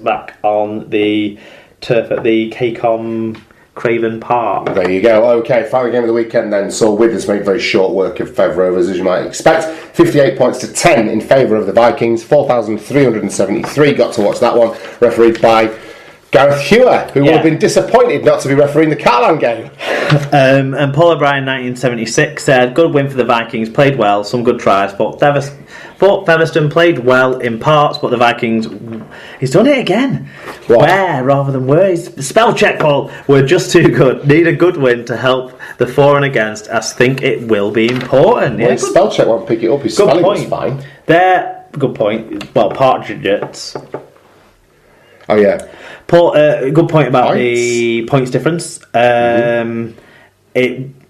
back on the turf at the KCOM Craven Park. There you go. Okay, final game of the weekend then saw Withers make very short work of Fev Rovers, as you might expect. 58 points to 10 in favour of the Vikings. 4,373 got to watch that one, refereed by Gareth Hewer, who would have been disappointed not to be refereeing the Catalan game. And Paul O'Brien, 1976, said, good win for the Vikings, played well, some good tries, but Featherstone played well in parts, but the Vikings, he's done it again. What? Where rather than where. Spell check, Paul. We're just too good. Need a good win to help the for and against. I think it will be important. Well, spell check won't pick it up. His spelling was fine. Good point. Well, partridges. Oh, yeah. Paul, good point about the points difference.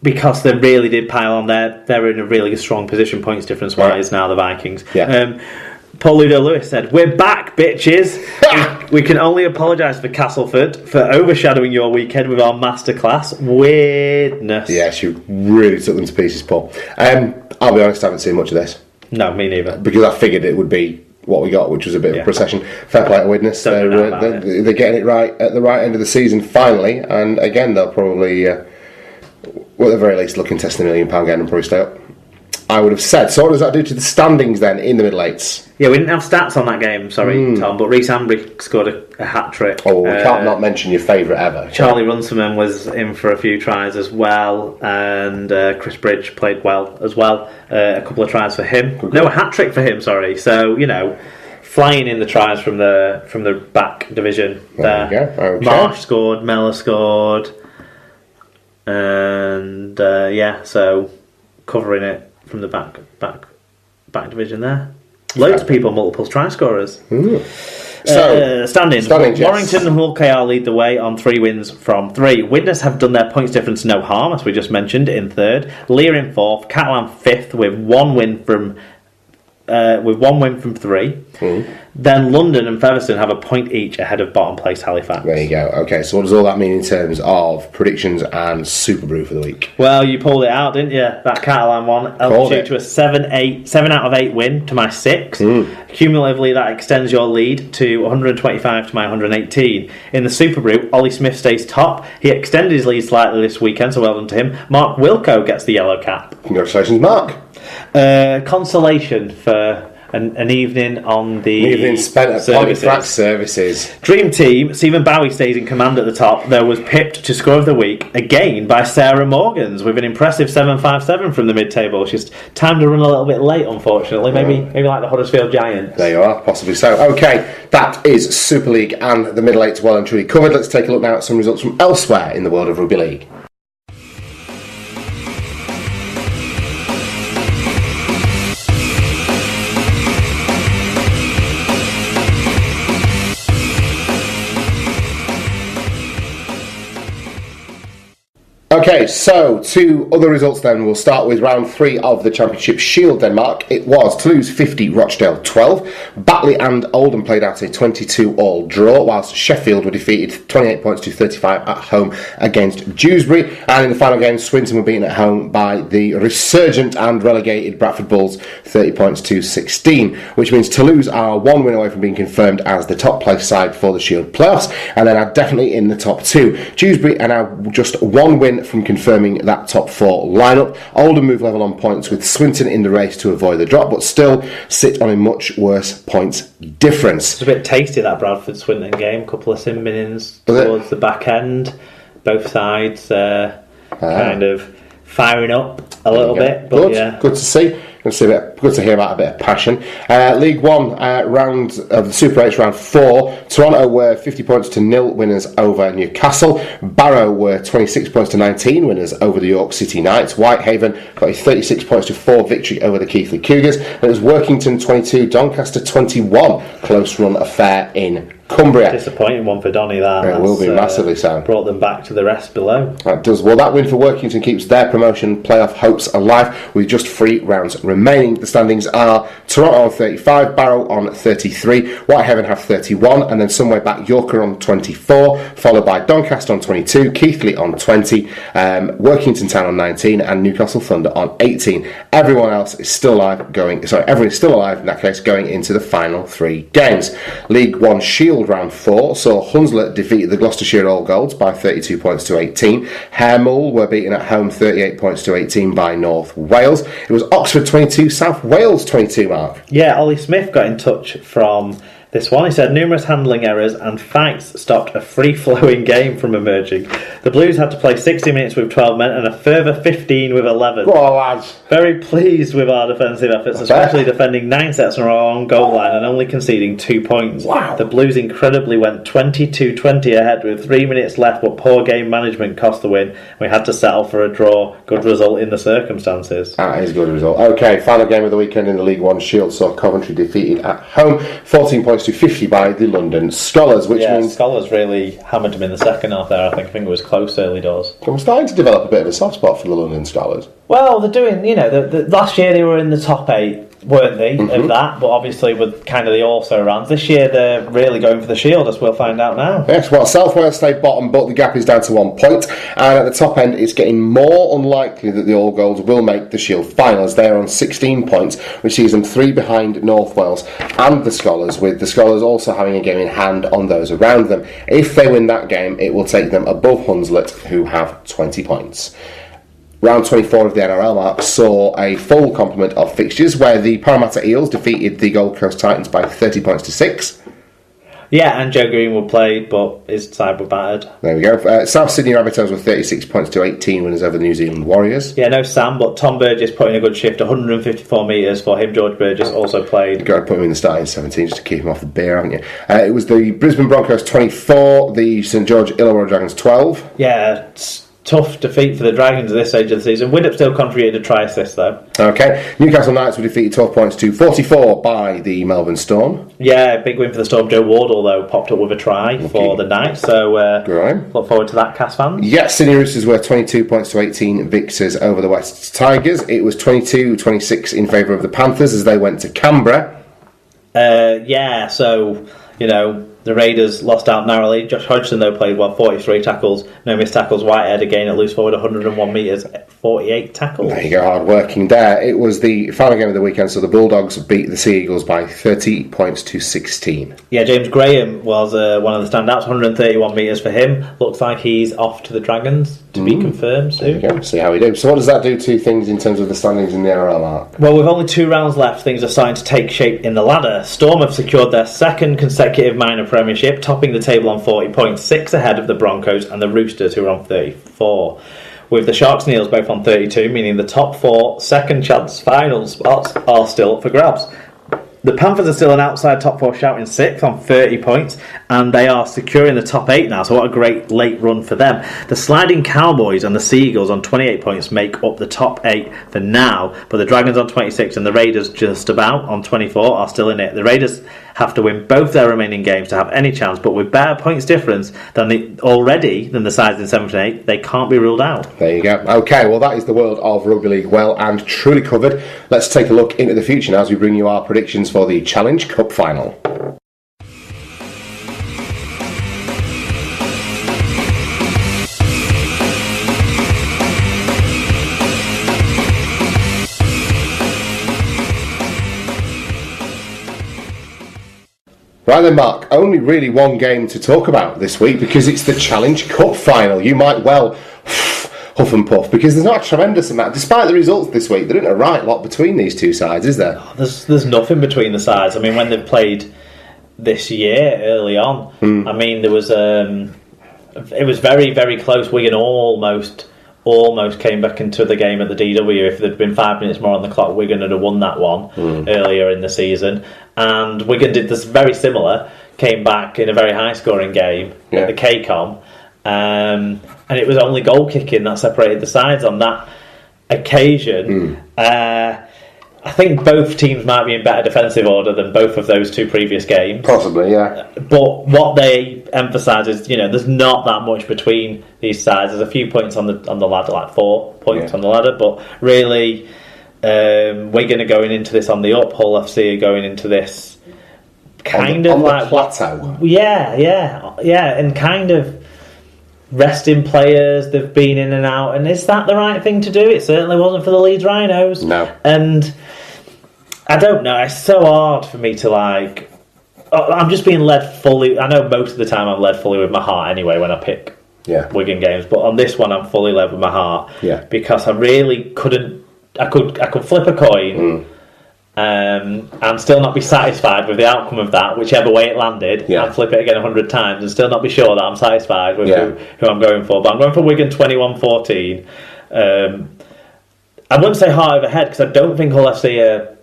Because they really did pile on there. They're in a really strong position points difference wise now, the Vikings. Yeah. Paul Ludo Lewis said, we're back, bitches. We can only apologise for Castleford for overshadowing your weekend with our masterclass. Weirdness. Yes, you really took them to pieces, Paul. I'll be honest, I haven't seen much of this. No, me neither. Because I figured it would be what we got, which was a bit of a procession. Fair play to Widnes. They're getting it right at the right end of the season finally, and again they'll probably, at the very least, look and test the £1 million game and probably stay up, I would have said. So what does that do to the standings then in the middle eights? Yeah, we didn't have stats on that game, sorry, Tom, but Rhys Ambry scored a hat-trick. Oh, we can't not mention your favourite ever. Charlie Runciman was in for a few tries as well, and Chris Bridge played well as well. A couple of tries for him. No, a hat-trick for him, sorry. So, flying in the tries from the back division there. There you go. Okay. Marsh scored, Mellor scored, and so covering it from the back division there. Loads of people, multiple try scorers. Standings. Warrington and Hull KR lead the way on 3 wins from 3. Widnes have done their points difference no harm, as we just mentioned, in 3rd. Lear in 4th. Catalan 5th with one win from 3. Then London and Featherstone have a point each ahead of bottom place Halifax. There you go. Okay, so what does all that mean in terms of predictions and Super Brew for the week? Well, you pulled it out, didn't you? That Catalan one helped you to a 7 out of 8 win to my 6. Cumulatively, that extends your lead to 125 to my 118. In the Super Brew, Ollie Smith stays top. He extended his lead slightly this weekend, so well done to him. Mark Wilco gets the yellow cap. Congratulations, Mark. Consolation for an evening on the evening spent at Polytrack Services. Dream Team, Stephen Bowie stays in command at the top. There was pipped to score of the week again by Sarah Morgans with an impressive 7.57 from the mid-table. She's timed to run a little bit late, unfortunately. Maybe like the Huddersfield Giants. There you are, possibly so. Okay, that is Super League and the middle eight well and truly covered. Let's take a look now at some results from elsewhere in the world of rugby league. Okay, so 2 other results then. We'll start with round 3 of the Championship Shield Denmark. It was Toulouse 50, Rochdale 12. Batley and Oldham played out a 22-all draw, whilst Sheffield were defeated 28 points to 35 at home against Dewsbury. And in the final game, Swinton were beaten at home by the resurgent and relegated Bradford Bulls 30 points to 16, which means Toulouse are 1 win away from being confirmed as the top place side for the Shield playoffs, and then are definitely in the top 2. Dewsbury are now just 1 win from confirming that top 4 lineup. Oldham move level on points with Swinton in the race to avoid the drop, but still sit on a much worse points difference. It's a bit tasty, that Bradford-Swinton game. Couple of sim minnings towards the back end. Both sides kind of firing up a little bit. But good to see. Good to hear about a bit of passion. League 1 round of the Super 8 round 4. Toronto were 50 points to 0 winners over Newcastle. Barrow were 26 points to 19 winners over the York City Knights. Whitehaven got a 36 points to 4 victory over the Keighley Cougars. And it was Workington 22, Doncaster 21. Close run affair in Cumbria. Disappointing one for Donny, that. It will be massively so. Brought them back to the rest below. That does. Well, that win for Workington keeps their promotion playoff hopes alive with just 3 rounds remaining. The standings are Toronto on 35, Barrow on 33, Whitehaven have 31, and then some way back York are on 24, followed by Doncaster on 22, Keighley on 20, Workington Town on 19, and Newcastle Thunder on 18. Everyone else is still alive everyone is still alive in that case going into the final 3 games. League 1 Shield Shield round 4 saw Hunslet defeat the Gloucestershire All Golds by 32 points to 18. Haremull were beaten at home 38 points to 18 by North Wales. It was Oxford 22, South Wales 22, Mark. Yeah, Ollie Smith got in touch from this one. He said numerous handling errors and fights stopped a free-flowing game from emerging. The Blues had to play 60 minutes with 12 men and a further 15 with 11. Go on, lads. Very pleased with our defensive efforts, especially defending 9 sets on our own goal line and only conceding 2 points. Wow. The Blues incredibly went 22-20 ahead with 3 minutes left, but poor game management cost the win. We had to settle for a draw. Good result in the circumstances. That is a good result. Okay, final game of the weekend in the League One Shield saw Coventry defeated at home 14 points to 50 by the London Scholars, which means Scholars really hammered them in the second half there. I think it was close early doors. I'm starting to develop a bit of a soft spot for the London Scholars. Well, they're doing, the last year they were in the top 8, weren't they, of that, but obviously with kind of the also-rans. This year they're really going for the Shield, as we'll find out now. Yes, well, South Wales stayed bottom, but the gap is down to 1 point, and at the top end it's getting more unlikely that the All Golds will make the Shield finals. They're on 16 points, which sees them 3 behind North Wales and the Scholars, with the Scholars also having a game in hand on those around them. If they win that game, it will take them above Hunslet, who have 20 points. Round 24 of the NRL, Mark, saw a full complement of fixtures where the Parramatta Eels defeated the Gold Coast Titans by 30 points to 6. Yeah, and Joe Greenwood played, but his side were battered. There we go. South Sydney Rabbitohs were 36 points to 18 winners over the New Zealand Warriors. Yeah, no Sam, but Tom Burgess put in a good shift, 154 metres for him. George Burgess also played. You've got to put him in the starting 17 just to keep him off the beer, haven't you? It was the Brisbane Broncos 24, the St George Illawarra Dragons 12. Yeah, tough defeat for the Dragons at this stage of the season. Widdop still contributed a try assist though. Okay, Newcastle Knights were defeated 12 points to 44 by the Melbourne Storm. Yeah, big win for the Storm. Joe Wardle though popped up with a try for the Knights, so look forward to that, Cass fans. Yeah, Sydney Roosters were 22 points to 18 victors over the West Tigers. It was 22-26 in favour of the Panthers as they went to Canberra. The Raiders lost out narrowly. Josh Hodgson, though, played well, 43 tackles, no missed tackles. Whitehead again at loose forward, 101 metres, 48 tackles. There you go, hard working there. It was the final game of the weekend, so the Bulldogs beat the Sea Eagles by 30 points to 16. Yeah, James Graham was one of the standouts, 131 metres for him. Looks like he's off to the Dragons to be confirmed soon. There you go, see how we do. So what does that do to things in terms of the standings in the NRL, Mark? Well, with only 2 rounds left, things are starting to take shape in the ladder. Storm have secured their second consecutive minor premiership, topping the table on 40 points, 6 ahead of the Broncos and the Roosters, who are on 34. With the Sharks and Eels both on 32, meaning the top 4 second chance final spots are still up for grabs. The Panthers are still an outside top 4 shout in 6th on 30 points, and they are securing the top 8 now, so what a great late run for them. The sliding Cowboys and the Sea Eagles on 28 points make up the top 8 for now, but the Dragons on 26 and the Raiders just about on 24 are still in it. The Raiders have to win both their remaining games to have any chance, but with better points difference than the sides in 7th and 8th, they can't be ruled out. There you go. Okay, well that is the world of rugby league well and truly covered. Let's take a look into the future now as we bring you our predictions for the Challenge Cup final. Right then, Mark, only really one game to talk about this week because it's the Challenge Cup final. You might well huff and puff because there's not a tremendous amount. Despite the results this week, there isn't a right lot between these two sides, is there? There's nothing between the sides. I mean, when they've played this year early on, I mean, there was it was very, very close. Wigan almost came back into the game at the DW. If there'd been 5 minutes more on the clock, Wigan would have won that one earlier in the season. And Wigan did this very similar, came back in a very high-scoring game at the KCOM, and it was only goal kicking that separated the sides on that occasion. I think both teams might be in better defensive order than both of those 2 previous games. Possibly, yeah. But what they emphasise is, there's not that much between these sides. There's a few points on the ladder, like 4 points on the ladder, but really, Wigan are going into this on the up. Hull FC are going into this kind of on like the plateau. Yeah, and kind of resting players. They've been in and out, and is that the right thing to do? It certainly wasn't for the Leeds Rhinos. No, and I don't know. It's so hard for me to I'm just being led fully. I know most of the time I'm led fully with my heart anyway when I pick Wigan games, but on this one I'm fully led with my heart because I really couldn't. I could flip a coin and still not be satisfied with the outcome of that, whichever way it landed, and flip it again 100 times and still not be sure that I'm satisfied with who I'm going for. But I'm going for Wigan 21-14. I wouldn't say heart over head because I don't think Hull FC are.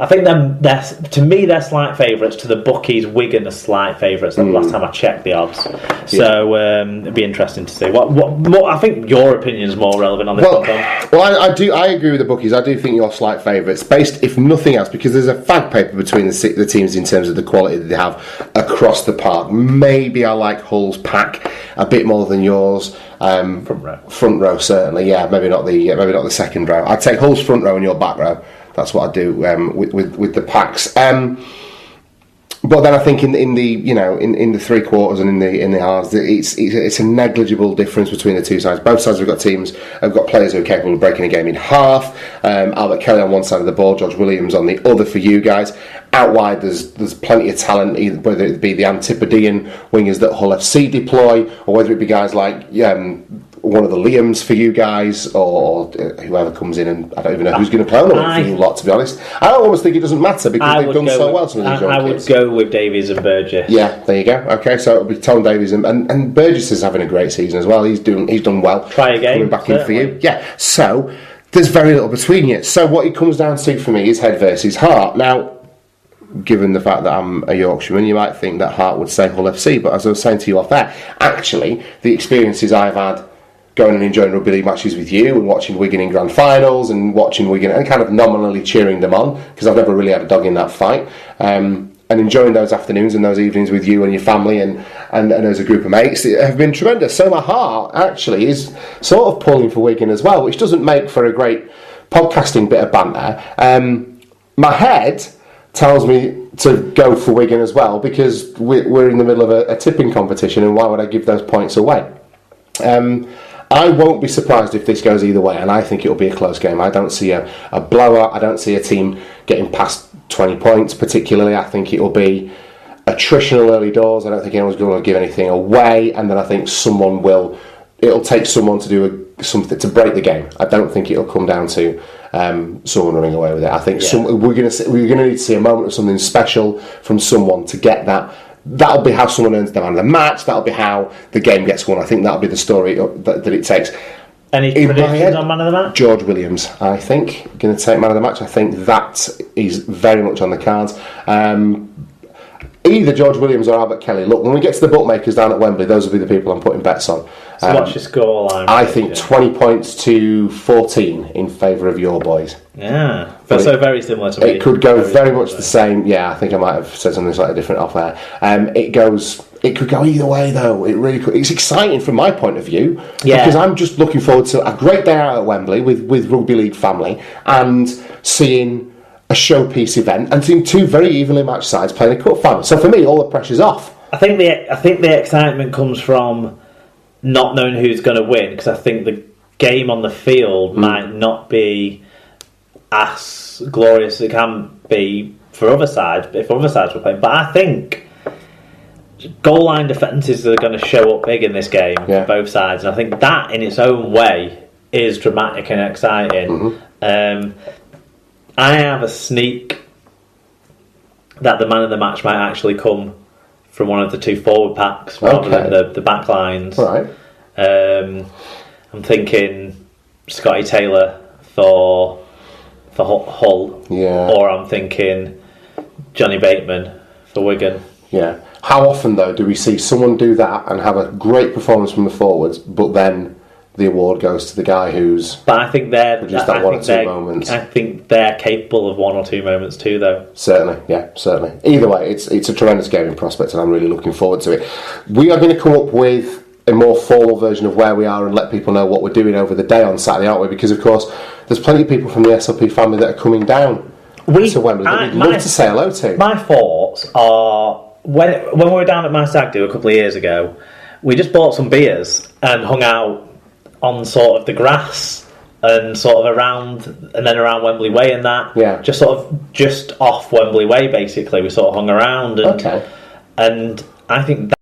I think they're slight favourites. To the bookies, Wigan are slight favourites. The last time I checked the odds, so it'd be interesting to see. What more, I think your opinion is more relevant on this one, Tom. Well, I agree with the bookies. I do think you're slight favourites, based, if nothing else, because there's a fag paper between the teams in terms of the quality that they have across the park. Maybe I like Hull's pack a bit more than yours. Front row, certainly. Yeah, maybe not the second row. I'd take Hull's front row and your back row. That's what I do with the packs. But then I think in the three quarters and in the halves, it's a negligible difference between the two sides. Both sides have got teams, have got players who are capable of breaking a game in half. Albert Kelly on one side of the ball, George Williams on the other for you guys. Out wide, there's plenty of talent, whether it be the Antipodean wingers that Hull FC deploy, or whether it be guys like one of the Liams for you guys, or whoever comes in, and I don't even know who's going to play on the wing for you lot, to be honest. I almost think it doesn't matter because they've done so well. Some of these young kids. I would go with Davies and Burgess. Yeah, there you go. Okay, so it'll be Tom Davies and Burgess is having a great season as well. He's done well. Try again. Coming back in for you. Yeah. So there's very little between you. So what it comes down to for me is head versus heart. Now, given the fact that I'm a Yorkshireman, you might think that heart would say Hull FC, but as I was saying to you off there, actually the experiences I've had going and enjoying rugby league matches with you and watching Wigan in grand finals and watching Wigan and kind of nominally cheering them on, because I've never really had a dog in that fight, and enjoying those afternoons and those evenings with you and your family and as a group of mates have been tremendous. So my heart actually is sort of pulling for Wigan as well, which doesn't make for a great podcasting bit of banter. My head tells me to go for Wigan as well, because we're in the middle of a tipping competition, and why would I give those points away? I won't be surprised if this goes either way, and I think it'll be a close game. I don't see a blowout. I don't see a team getting past 20 points particularly. I think it'll be attritional early doors. I don't think anyone's going to give anything away, and then I think it'll take someone to do something to break the game. I don't think it'll come down to someone running away with it. I think we're going to need to see a moment of something special from someone to get that. That'll be how someone earns the man of the match. That'll be how the game gets won. I think that'll be the story that it takes. Any predictions on man of the match? George Williams, I think, going to take man of the match. I think that is very much on the cards. Either George Williams or Albert Kelly. Look, when we get to the bookmakers down at Wembley, those will be the people I'm putting bets on. So what's your scoreline? I think 20 points to 14 in favour of your boys. Yeah, that's so very similar to me. It could go very much the same. Yeah, I think I might have said something slightly different off there. It could go either way, though. It really could. It's exciting from my point of view, because I'm just looking forward to a great day out at Wembley with rugby league family and seeing a showpiece event and seeing two very evenly matched sides playing a cup final. So for me, all the pressure's off. I think the excitement comes from not knowing who's going to win, because I think the game on the field might not be as glorious as it can be for other sides if other sides were playing. But I think goal line defences are going to show up big in this game for both sides, and I think that in its own way is dramatic and exciting. I have a sneak that the man of the match might actually come from one of the two forward packs rather than the back lines. Right. I'm thinking Scotty Taylor for Hull, or I'm thinking Johnny Bateman for Wigan. Yeah. How often, though, do we see someone do that and have a great performance from the forwards, but then the award goes to the guy who's... But I think they're... just that one or two moments. I think they're capable of one or two moments too, though. Certainly, yeah, certainly. Either way, it's a tremendous game in prospect, and I'm really looking forward to it. We are going to come up with a more formal version of where we are and let people know what we're doing over the day on Saturday, aren't we? Because, of course, there's plenty of people from the SLP family that are coming down to Wembley that we'd love to say hello to. My thoughts are... When we were down at my stag do a couple of years ago, we just bought some beers and hung out on sort of the grass and sort of around Wembley Way and that. Yeah. Just off Wembley Way, basically. We sort of hung around. And I think